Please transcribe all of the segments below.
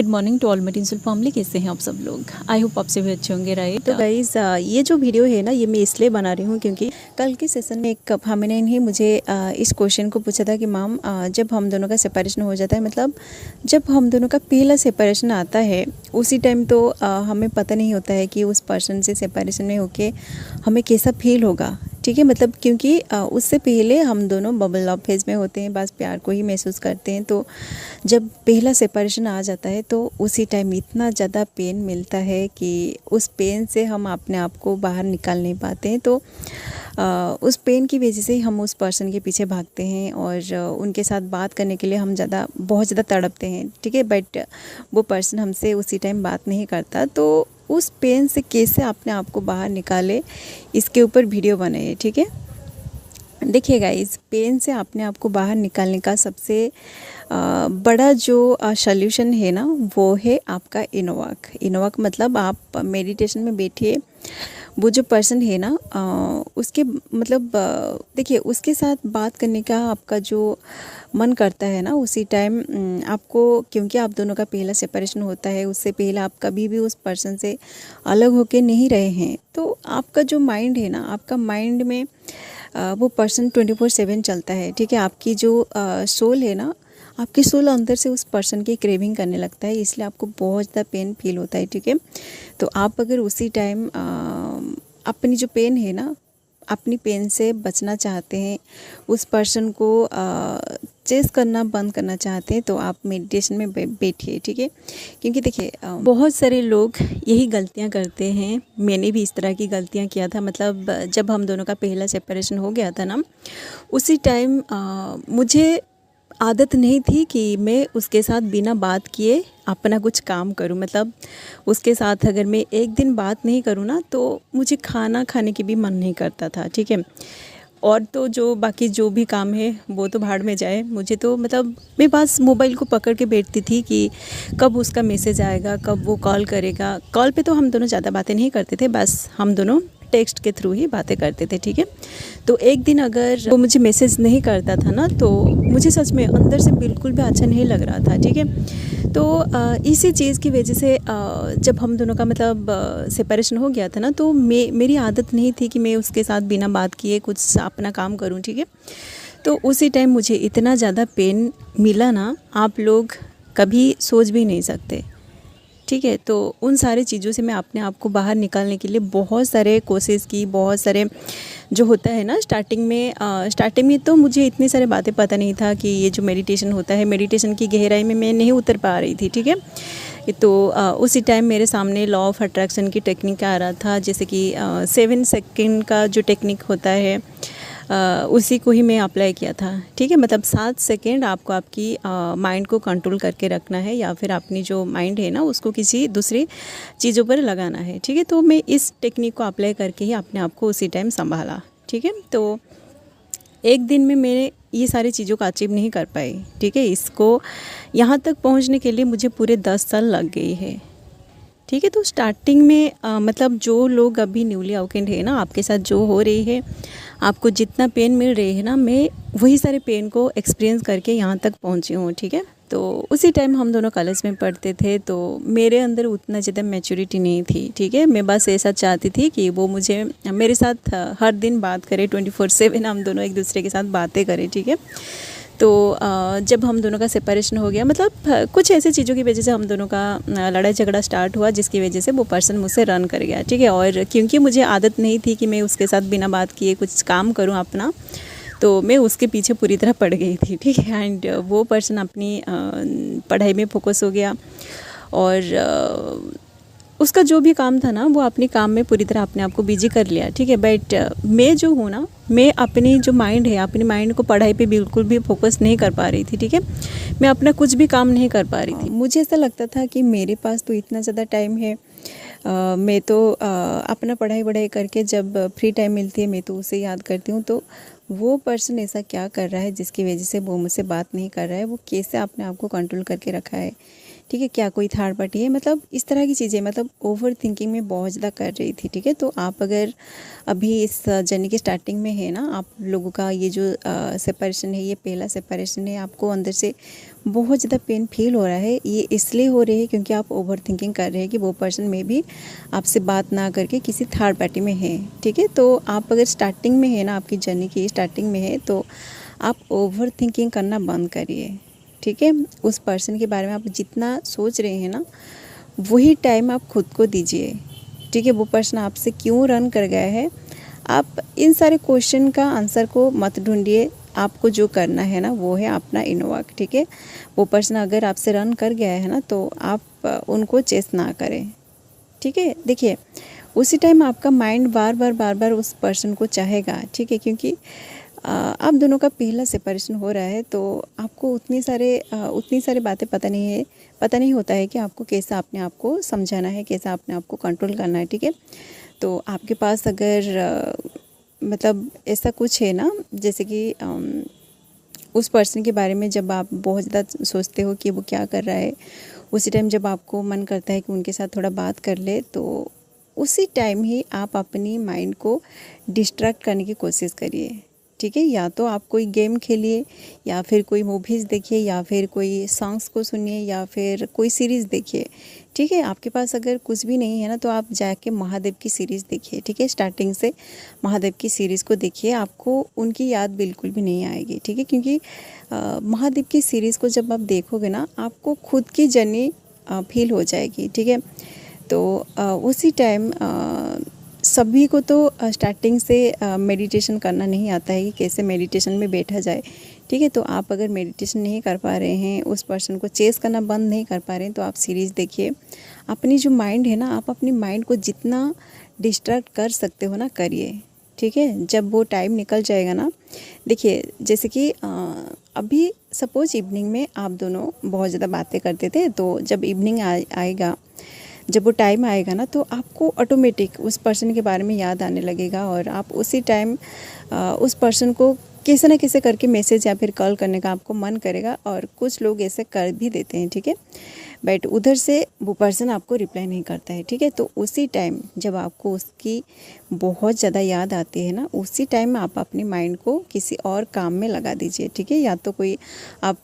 Good morning to all मेरी family. कैसे हैं आप सब लोग? आई होप आपसे भी अच्छे होंगे, राइट? तो गाइज़ ये जो वीडियो है ना, ये मैं इसलिए बना रही हूँ क्योंकि कल के सेशन में एक फेमिनिन ही मुझे इस क्वेश्चन को पूछा था कि मैम जब हम दोनों का सेपरेशन हो जाता है, मतलब जब हम दोनों का पहला सेपरेशन आता है उसी टाइम तो हमें पता नहीं होता है कि उस पर्सन से सेपरेशन में होके हमें कैसा फील होगा। ठीक है, मतलब क्योंकि उससे पहले हम दोनों बबल लव फेज में होते हैं, बस प्यार को ही महसूस करते हैं। तो जब पहला सेपरेशन आ जाता है तो उसी टाइम इतना ज़्यादा पेन मिलता है कि उस पेन से हम अपने आप को बाहर निकाल नहीं पाते हैं। तो उस पेन की वजह से ही हम उस पर्सन के पीछे भागते हैं और उनके साथ बात करने के लिए हम बहुत ज़्यादा तड़पते हैं। ठीक है, बट वो पर्सन हमसे उसी टाइम बात नहीं करता। तो उस पेन से कैसे अपने आप को बाहर निकाले, इसके ऊपर वीडियो बनाइए। ठीक है, देखिएगा, इस पेन से अपने आप को बाहर निकालने का सबसे बड़ा जो सल्यूशन है ना, वो है आपका इनोवॉक। मतलब आप मेडिटेशन में बैठिए, वो जो पर्सन है ना उसके मतलब देखिए, उसके साथ बात करने का आपका जो मन करता है ना उसी टाइम आपको, क्योंकि आप दोनों का पहला सेपरेशन होता है, उससे पहले आप कभी भी उस पर्सन से अलग होके नहीं रहे हैं। तो आपका जो माइंड है ना, आपका माइंड में वो पर्सन 24/7 चलता है। ठीक है, आपकी जो सोल है ना, आपकी सोल अंदर से उस पर्सन की क्रेविंग करने लगता है, इसलिए आपको बहुत ज़्यादा पेन फील होता है। ठीक है, तो आप अगर उसी टाइम अपनी जो पेन है ना, अपनी पेन से बचना चाहते हैं, उस पर्सन को चेस करना बंद करना चाहते हैं, तो आप मेडिटेशन में बैठिए। ठीक है, क्योंकि देखिए बहुत सारे लोग यही गलतियां करते हैं। मैंने भी इस तरह की गलतियां किया था। मतलब जब हम दोनों का पहला सेपरेशन हो गया था ना, उसी टाइम मुझे आदत नहीं थी कि मैं उसके साथ बिना बात किए अपना कुछ काम करूं। मतलब उसके साथ अगर मैं एक दिन बात नहीं करूं ना, तो मुझे खाना खाने की भी मन नहीं करता था। ठीक है, और तो जो बाकी जो भी काम है वो तो भाड़ में जाए। मुझे तो मतलब मैं बस मोबाइल को पकड़ के बैठती थी कि कब उसका मैसेज आएगा, कब वो कॉल करेगा। कॉल पे तो हम दोनों ज़्यादा बातें नहीं करते थे, बस हम दोनों टेक्स्ट के थ्रू ही बातें करते थे। ठीक है, तो एक दिन अगर वो मुझे मैसेज नहीं करता था ना, तो मुझे सच में अंदर से बिल्कुल भी अच्छा नहीं लग रहा था। ठीक है, तो इसी चीज़ की वजह से जब हम दोनों का मतलब सेपरेशन हो गया था ना, तो मेरी आदत नहीं थी कि मैं उसके साथ बिना बात किए कुछ अपना काम करूं। ठीक है, तो उसी टाइम मुझे इतना ज़्यादा पेन मिला ना, आप लोग कभी सोच भी नहीं सकते। ठीक है, तो उन सारी चीज़ों से मैं अपने आप को बाहर निकालने के लिए बहुत सारे कोशिश की। बहुत सारे जो होता है ना, स्टार्टिंग में तो मुझे इतनी सारी बातें पता नहीं था कि ये जो मेडिटेशन होता है, मेडिटेशन की गहराई में मैं नहीं उतर पा रही थी। ठीक है, तो उसी टाइम मेरे सामने लॉ ऑफ अट्रैक्शन की टेक्निक आ रहा था, जैसे कि 7 सेकेंड का जो टेक्निक होता है उसी को ही मैं अप्लाई किया था। ठीक है, मतलब 7 सेकेंड आपको आपकी माइंड को कंट्रोल करके रखना है, या फिर अपनी जो माइंड है ना उसको किसी दूसरी चीज़ों पर लगाना है। ठीक है, तो मैं इस टेक्निक को अप्लाई करके ही अपने आप को उसी टाइम संभाला। ठीक है, तो एक दिन में मैंने ये सारी चीज़ों को अचीव नहीं कर पाई। ठीक है, इसको यहाँ तक पहुँचने के लिए मुझे पूरे 10 साल लग गई है। ठीक है, तो स्टार्टिंग में मतलब जो लोग अभी न्यूली अवेकेंड है ना, आपके साथ जो हो रही है, आपको जितना पेन मिल रही है ना, मैं वही सारे पेन को एक्सपीरियंस करके यहाँ तक पहुँची हूँ। ठीक है, तो उसी टाइम हम दोनों कॉलेज में पढ़ते थे, तो मेरे अंदर उतना ज़्यादा मैच्योरिटी नहीं थी। ठीक है, मैं बस ऐसा चाहती थी कि वो मुझे मेरे साथ हर दिन बात करे, 24/7 हम दोनों एक दूसरे के साथ बातें करें। ठीक है, तो जब हम दोनों का सेपरेशन हो गया, मतलब कुछ ऐसी चीज़ों की वजह से हम दोनों का लड़ाई झगड़ा स्टार्ट हुआ, जिसकी वजह से वो पर्सन मुझसे रन कर गया। ठीक है, और क्योंकि मुझे आदत नहीं थी कि मैं उसके साथ बिना बात किए कुछ काम करूं अपना, तो मैं उसके पीछे पूरी तरह पड़ गई थी। ठीक है, एंड वो पर्सन अपनी पढ़ाई में फोकस हो गया, और उसका जो भी काम था ना, वो अपने काम में पूरी तरह अपने आप को बिजी कर लिया। ठीक है, बट मैं जो हूँ ना, मैं अपनी जो माइंड है, अपनी माइंड को पढ़ाई पे बिल्कुल भी फोकस नहीं कर पा रही थी। ठीक है, मैं अपना कुछ भी काम नहीं कर पा रही थी। मुझे ऐसा लगता था कि मेरे पास तो इतना ज़्यादा टाइम है, मैं तो अपना पढ़ाई करके जब फ्री टाइम मिलती है मैं तो उसे याद करती हूँ। तो वो पर्सन ऐसा क्या कर रहा है जिसकी वजह से वो मुझसे बात नहीं कर रहा है, वो कैसे अपने आप को कंट्रोल करके रखा है, ठीक है, क्या कोई थर्ड पार्टी है, मतलब इस तरह की चीज़ें, मतलब ओवर थिंकिंग में बहुत ज़्यादा कर रही थी। ठीक है, तो आप अगर अभी इस जर्नी की स्टार्टिंग में है ना, आप लोगों का ये जो सेपरेशन है, ये पहला सेपरेशन है, आपको अंदर से बहुत ज़्यादा पेन फील हो रहा है। ये इसलिए हो रही है क्योंकि आप ओवर थिंकिंग कर रहे हैं कि वो पर्सन में भी आपसे बात ना करके किसी थर्ड पार्टी में है। ठीक है, तो आप अगर स्टार्टिंग में है ना, आपकी जर्नी की स्टार्टिंग में है, तो आप ओवर थिंकिंग करना बंद करिए। ठीक है, उस पर्सन के बारे में आप जितना सोच रहे हैं ना, वही टाइम आप खुद को दीजिए। ठीक है, वो पर्सन आपसे क्यों रन कर गया है, आप इन सारे क्वेश्चन का आंसर को मत ढूंढिए। आपको जो करना है ना, वो है अपना इनवर्क। ठीक है, वो पर्सन अगर आपसे रन कर गया है ना, तो आप उनको चेस ना करें। ठीक है, देखिए उसी टाइम आपका माइंड बार बार उस पर्सन को चाहेगा। ठीक है, क्योंकि आप दोनों का पहला सेपरेशन हो रहा है, तो आपको उतनी सारी बातें पता नहीं होता है कि आपको कैसा अपने आप को समझाना है, कैसा अपने आप को कंट्रोल करना है। ठीक है, तो आपके पास अगर मतलब ऐसा कुछ है ना, जैसे कि उस पर्सन के बारे में जब आप बहुत ज़्यादा सोचते हो कि वो क्या कर रहा है, उसी टाइम जब आपको मन करता है कि उनके साथ थोड़ा बात कर ले, तो उसी टाइम ही आप अपनी माइंड को डिस्ट्रैक्ट करने की कोशिश करिए। ठीक है, या तो आप कोई गेम खेलिए, या फिर कोई मूवीज़ देखिए, या फिर कोई सॉन्ग्स को सुनिए, या फिर कोई सीरीज़ देखिए। ठीक है, आपके पास अगर कुछ भी नहीं है ना, तो आप जाके महादेव की सीरीज़ देखिए। ठीक है, स्टार्टिंग से महादेव की सीरीज़ को देखिए, आपको उनकी याद बिल्कुल भी नहीं आएगी। ठीक है, क्योंकि महादेव की सीरीज़ को जब आप देखोगे ना, आपको खुद की जर्नी फील हो जाएगी। ठीक है, तो उसी टाइम सभी को तो स्टार्टिंग से मेडिटेशन करना नहीं आता है कि कैसे मेडिटेशन में बैठा जाए। ठीक है, तो आप अगर मेडिटेशन नहीं कर पा रहे हैं, उस पर्सन को चेस करना बंद नहीं कर पा रहे हैं, तो आप सीरीज़ देखिए। अपनी जो माइंड है ना, आप अपनी माइंड को जितना डिस्ट्रैक्ट कर सकते हो ना, करिए। ठीक है, जब वो टाइम निकल जाएगा ना, देखिए जैसे कि अभी सपोज इवनिंग में आप दोनों बहुत ज़्यादा बातें करते थे, तो जब इवनिंग आएगा, जब वो टाइम आएगा ना, तो आपको ऑटोमेटिक उस पर्सन के बारे में याद आने लगेगा, और आप उसी टाइम उस पर्सन को कैसे ना कैसे करके मैसेज या फिर कॉल करने का आपको मन करेगा, और कुछ लोग ऐसे कर भी देते हैं। ठीक है, बट उधर से वो पर्सन आपको रिप्लाई नहीं करता है। ठीक है, तो उसी टाइम जब आपको उसकी बहुत ज़्यादा याद आती है ना, उसी टाइम आप अपनी माइंड को किसी और काम में लगा दीजिए। ठीक है, या तो कोई आप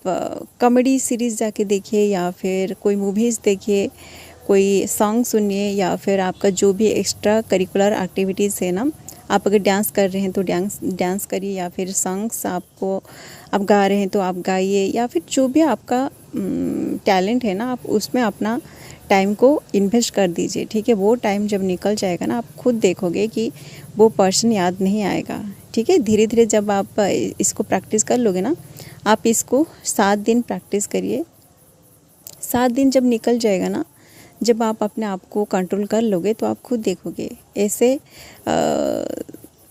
कॉमेडी सीरीज़ जाके देखिए, या फिर कोई मूवीज़ देखिए, कोई सॉन्ग सुनिए, या फिर आपका जो भी एक्स्ट्रा करिकुलर एक्टिविटीज़ है ना, आप अगर डांस कर रहे हैं तो डांस करिए, या फिर सॉन्ग्स आप गा रहे हैं तो आप गाइए, या फिर जो भी आपका टैलेंट है ना, आप उसमें अपना टाइम को इन्वेस्ट कर दीजिए। ठीक है, वो टाइम जब निकल जाएगा ना, आप खुद देखोगे कि वो पर्सन याद नहीं आएगा। ठीक है, धीरे धीरे जब आप इसको प्रैक्टिस कर लोगे ना, आप इसको 7 दिन प्रैक्टिस करिए। 7 दिन जब निकल जाएगा ना, जब आप अपने आप को कंट्रोल कर लोगे, तो आप खुद देखोगे ऐसे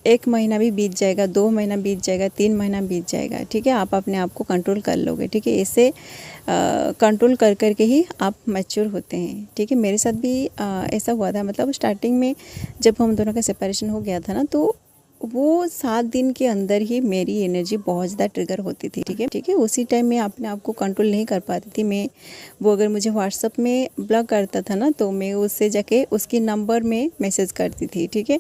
1 महीना भी बीत जाएगा, 2 महीना बीत जाएगा, 3 महीना बीत जाएगा। ठीक है, आप अपने आप को कंट्रोल कर लोगे। ठीक है, ऐसे कंट्रोल कर कर के ही आप मैच्योर होते हैं। ठीक है, मेरे साथ भी ऐसा हुआ था। मतलब स्टार्टिंग में जब हम दोनों का सेपरेशन हो गया था ना, तो वो 7 दिन के अंदर ही मेरी एनर्जी बहुत ज़्यादा ट्रिगर होती थी। ठीक है, उसी टाइम मैं अपने आप को कंट्रोल नहीं कर पाती थी। मैं वो अगर मुझे व्हाट्सअप में ब्लॉक करता था ना, तो मैं उससे जाके उसकी नंबर में मैसेज करती थी। ठीक है,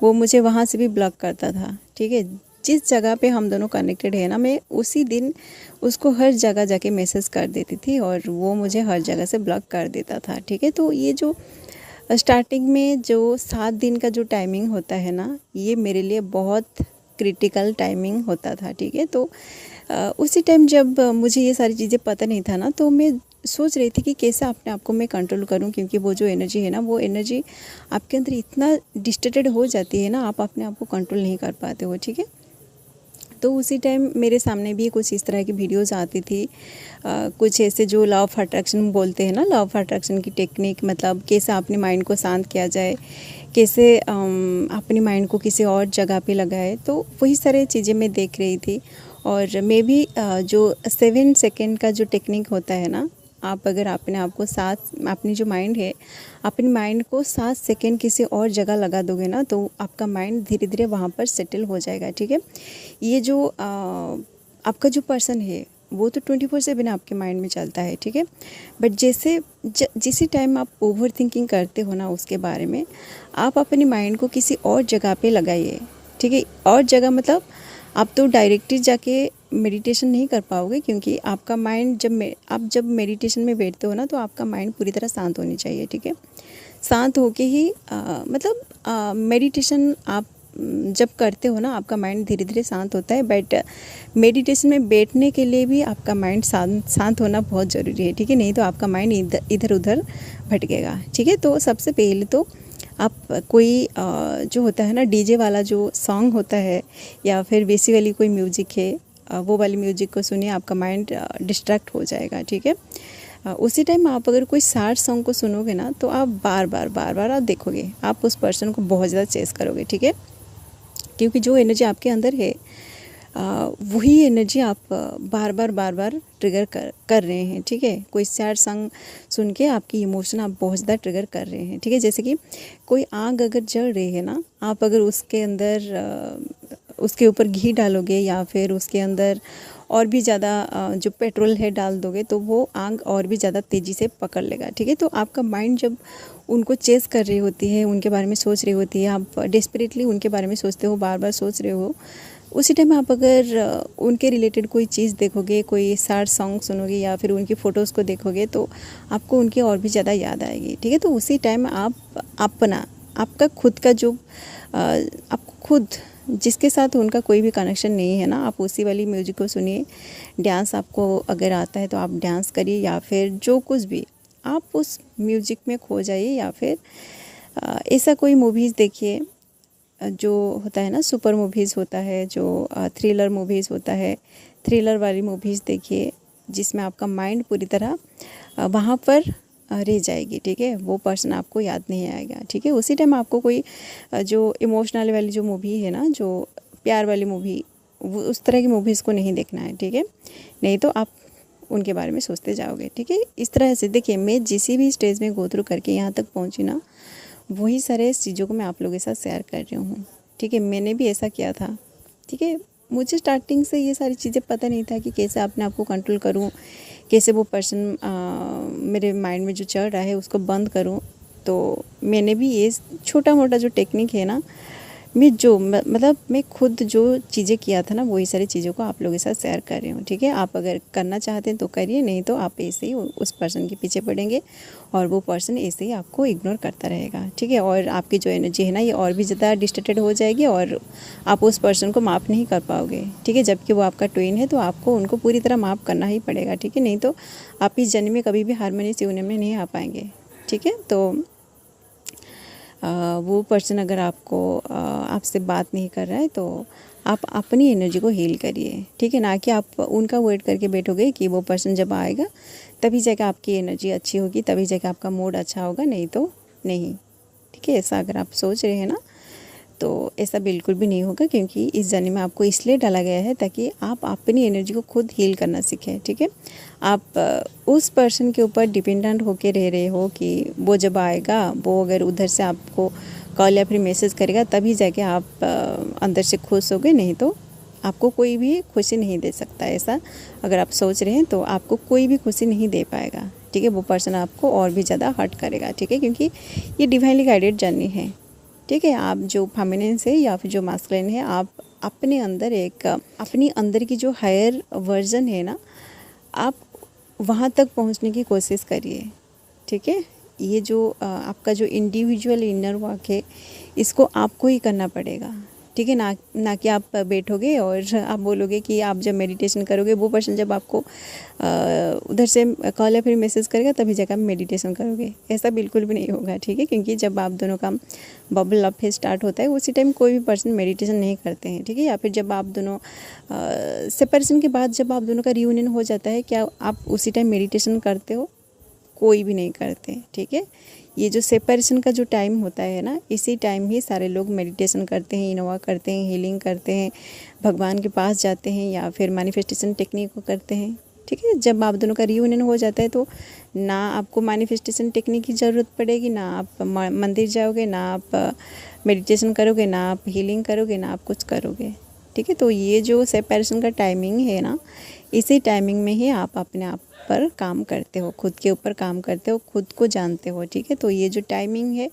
वो मुझे वहाँ से भी ब्लॉक करता था। ठीक है, जिस जगह पे हम दोनों कनेक्टेड है ना, मैं उसी दिन उसको हर जगह जाके मैसेज कर देती थी, और वो मुझे हर जगह से ब्लॉक कर देता था। ठीक है, तो ये जो स्टार्टिंग में जो 7 दिन का जो टाइमिंग होता है ना, ये मेरे लिए बहुत क्रिटिकल टाइमिंग होता था। ठीक है, तो उसी टाइम जब मुझे ये सारी चीज़ें पता नहीं था ना, तो मैं सोच रही थी कि कैसे अपने आप को मैं कंट्रोल करूं, क्योंकि वो जो एनर्जी है ना, वो एनर्जी आपके अंदर इतना डिस्टर्टेड हो जाती है ना, आप अपने आप को कंट्रोल नहीं कर पाते हो। ठीक है, तो उसी टाइम मेरे सामने भी कुछ इस तरह की वीडियोस आती थी, कुछ ऐसे जो लॉ ऑफ अट्रैक्शन बोलते हैं ना, लॉ ऑफ अट्रैक्शन की टेक्निक, मतलब कैसे अपने माइंड को शांत किया जाए, कैसे अपनी माइंड को किसी और जगह पे लगाए। तो वही सारी चीज़ें मैं देख रही थी, और मैं भी जो 7 सेकेंड का जो टेक्निक होता है ना, आप अगर अपने आप को अपनी जो माइंड है, अपनी माइंड को 7 सेकेंड किसी और जगह लगा दोगे ना, तो आपका माइंड धीरे धीरे वहाँ पर सेटल हो जाएगा। ठीक है, ये जो आपका जो पर्सन है, वो तो 24/7 आपके माइंड में चलता है, ठीक है। बट जिस टाइम आप ओवर थिंकिंग करते हो ना उसके बारे में, आप अपने माइंड को किसी और जगह पे लगाइए, ठीक है। और जगह मतलब आप तो डायरेक्टली जाके मेडिटेशन नहीं कर पाओगे, क्योंकि आपका माइंड आप जब मेडिटेशन में बैठते हो ना तो आपका माइंड पूरी तरह शांत होनी चाहिए, ठीक है। शांत होके ही मतलब मेडिटेशन आप जब करते हो ना आपका माइंड धीरे धीरे शांत होता है। बट मेडिटेशन में बैठने के लिए भी आपका माइंड शांत होना बहुत ज़रूरी है, ठीक है। नहीं तो आपका माइंड इधर उधर भटकेगा, ठीक है। तो सबसे पहले तो आप कोई जो होता है ना डीजे वाला जो सॉन्ग होता है या फिर बेसिकली कोई म्यूज़िक है, वो वाली म्यूज़िक को सुनिए, आपका माइंड डिस्ट्रैक्ट हो जाएगा, ठीक है। उसी टाइम आप अगर कोई सैड सॉन्ग को सुनोगे ना तो आप बार बार आप देखोगे, आप उस पर्सन को बहुत ज़्यादा चेस करोगे, ठीक है। क्योंकि जो एनर्जी आपके अंदर है वही एनर्जी आप बार बार ट्रिगर कर रहे हैं, ठीक है। कोई सैड सॉन्ग सुन के आपकी इमोशन आप बहुत ज़्यादा ट्रिगर कर रहे हैं, ठीक है। जैसे कि कोई आग अगर जल रही है ना, आप अगर उसके अंदर उसके ऊपर घी डालोगे या फिर उसके अंदर और भी ज़्यादा जो पेट्रोल है डाल दोगे तो वो आग और भी ज़्यादा तेज़ी से पकड़ लेगा, ठीक है। तो आपका माइंड जब उनको चेस कर रही होती है, उनके बारे में सोच रही होती है, आप डेस्परेटली उनके बारे में सोचते हो, बार बार सोच रहे हो, उसी टाइम आप अगर उनके रिलेटेड कोई चीज़ देखोगे, कोई सैड सॉन्ग सुनोगे या फिर उनकी फ़ोटोज़ को देखोगे तो आपको उनकी और भी ज़्यादा याद आएगी, ठीक है। तो उसी टाइम आपका खुद का जो आपको खुद जिसके साथ उनका कोई भी कनेक्शन नहीं है ना, आप उसी वाली म्यूज़िक को सुनिए। डांस आपको अगर आता है तो आप डांस करिए या फिर जो कुछ भी आप उस म्यूज़िक में खो जाइए, या फिर ऐसा कोई मूवीज़ देखिए जो होता है ना, सुपर मूवीज़ होता है, जो थ्रिलर मूवीज़ होता है, थ्रिलर वाली मूवीज़ देखिए जिसमें आपका माइंड पूरी तरह वहाँ पर रह जाएगी, ठीक है। वो पर्सन आपको याद नहीं आएगा, ठीक है। उसी टाइम आपको कोई जो इमोशनल वाली जो मूवी है ना, जो प्यार वाली मूवी, वो उस तरह की मूवीज़ को नहीं देखना है, ठीक है। नहीं तो आप उनके बारे में सोचते जाओगे, ठीक है। इस तरह से देखिए, मैं जिस भी स्टेज में गो थ्रू करके यहाँ तक पहुँची ना, वही सारे चीज़ों को मैं आप लोगों के साथ शेयर कर रही हूँ, ठीक है। मैंने भी ऐसा किया था, ठीक है। मुझे स्टार्टिंग से ये सारी चीज़ें पता नहीं था कि कैसे अपने आप को कंट्रोल करूँ, कैसे वो पर्सन मेरे माइंड में जो चल रहा है उसको बंद करूँ। तो मैंने भी ये छोटा मोटा जो टेक्निक है ना, मतलब मैं खुद जो चीज़ें किया था ना, वही सारी चीज़ों को आप लोगों के साथ शेयर कर रही हूँ, ठीक है। आप अगर करना चाहते हैं तो करिए, नहीं तो आप ऐसे ही उस पर्सन के पीछे पड़ेंगे और वो पर्सन ऐसे ही आपको इग्नोर करता रहेगा, ठीक है। और आपकी जो एनर्जी है ना, ये और भी ज़्यादा डिस्टर्टेड हो जाएगी और आप उस पर्सन को माफ़ नहीं कर पाओगे, ठीक है। जबकि वो आपका ट्विन है तो आपको उनको पूरी तरह माफ़ करना ही पड़ेगा, ठीक है। नहीं तो आप इस जन्म में कभी भी हारमोनियस यूनियन में नहीं आ पाएंगे, ठीक है। तो वो पर्सन अगर आपसे बात नहीं कर रहा है तो आप अपनी एनर्जी को हील करिए, ठीक है। ना कि आप उनका वेट करके बैठोगे कि वो पर्सन जब आएगा तभी जाकर आपकी एनर्जी अच्छी होगी, तभी जाकर आपका मूड अच्छा होगा, नहीं तो नहीं, ठीक है। ऐसा अगर आप सोच रहे हैं ना, तो ऐसा बिल्कुल भी नहीं होगा, क्योंकि इस जर्नी में आपको इसलिए डाला गया है ताकि आप अपनी एनर्जी को खुद हील करना सीखें, ठीक है। आप उस पर्सन के ऊपर डिपेंडेंट होके रह रहे हो कि वो जब आएगा, वो अगर उधर से आपको कॉल या फिर मैसेज करेगा तभी जाके आप अंदर से खुश होगे, नहीं तो आपको कोई भी खुशी नहीं दे सकता। ऐसा अगर आप सोच रहे हैं तो आपको कोई भी खुशी नहीं दे पाएगा, ठीक है। वो पर्सन आपको और भी ज़्यादा हर्ट करेगा, ठीक है, क्योंकि ये डिवाइनली गाइडेड जर्नी है, ठीक है। आप जो फेमिनिन है या फिर जो मास्कुलिन है, आप अपने अंदर की जो हायर वर्जन है ना, आप वहाँ तक पहुँचने की कोशिश करिए, ठीक है। ये जो आपका जो इंडिविजुअल इनर वर्क है, इसको आपको ही करना पड़ेगा, ठीक है। ना कि आप बैठोगे और आप बोलोगे कि आप जब मेडिटेशन करोगे, वो पर्सन जब आपको उधर से कॉल या फिर मैसेज करेगा तभी जाकर आप मेडिटेशन करोगे, ऐसा बिल्कुल भी नहीं होगा, ठीक है। क्योंकि जब आप दोनों का बबल अप फेज स्टार्ट होता है, उसी टाइम कोई भी पर्सन मेडिटेशन नहीं करते हैं, ठीक है। या फिर जब आप दोनों सेपरेशन के बाद जब आप दोनों का रियूनियन हो जाता है, क्या आप उसी टाइम मेडिटेशन करते हो? कोई भी नहीं करते, ठीक है। ये जो सेपरेशन का जो टाइम होता है ना, इसी टाइम ही सारे लोग मेडिटेशन करते हैं, इनोवा करते हैं, हीलिंग करते हैं, भगवान के पास जाते हैं या फिर मैनिफेस्टेशन टेक्निक को करते हैं, ठीक है। जब आप दोनों का रियूनियन हो जाता है तो ना आपको मैनिफेस्टेशन टेक्निक की ज़रूरत पड़ेगी, ना आप मंदिर जाओगे, ना आप मेडिटेशन करोगे, ना आप हीलिंग करोगे, ना आप कुछ करोगे, ठीक है। तो ये जो सेपरेशन का टाइमिंग है ना, इसी टाइमिंग में ही आप अपने आप पर काम करते हो, खुद के ऊपर काम करते हो, खुद को जानते हो, ठीक है। तो ये जो टाइमिंग है,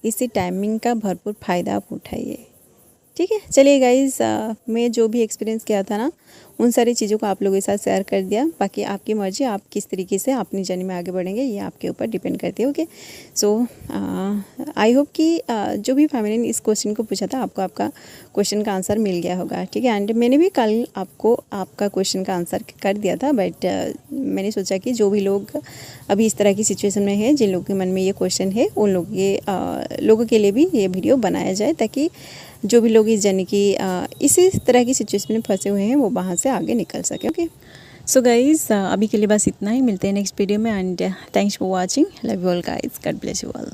इसी टाइमिंग का भरपूर फ़ायदा आप उठाइए, ठीक है। चलिए गाइज़, मैं जो भी एक्सपीरियंस किया था ना, उन सारी चीज़ों को आप लोगों के साथ शेयर कर दिया। बाकी आपकी मर्ज़ी, आप किस तरीके से अपनी जर्नी में आगे बढ़ेंगे ये आपके ऊपर डिपेंड करती है। ओके, सो आई होप कि जो भी फैमिली ने इस क्वेश्चन को पूछा था, आपको आपका क्वेश्चन का आंसर मिल गया होगा, ठीक है। एंड मैंने भी कल आपको आपका क्वेश्चन का आंसर कर दिया था, बट मैंने सोचा कि जो भी लोग अभी इस तरह की सिचुएशन में है, जिन लोगों के मन में ये क्वेश्चन है, उन लोगों के लिए भी ये वीडियो बनाया जाए, ताकि जो भी लोग इस जर्नी की इसी तरह की सिचुएशन में फंसे हुए हैं वो वहाँ से आगे निकल सके। ओके, सो गाइज़, अभी के लिए बस इतना ही। मिलते हैं नेक्स्ट वीडियो में। And thanks for watching. Love you all guys, God bless you all.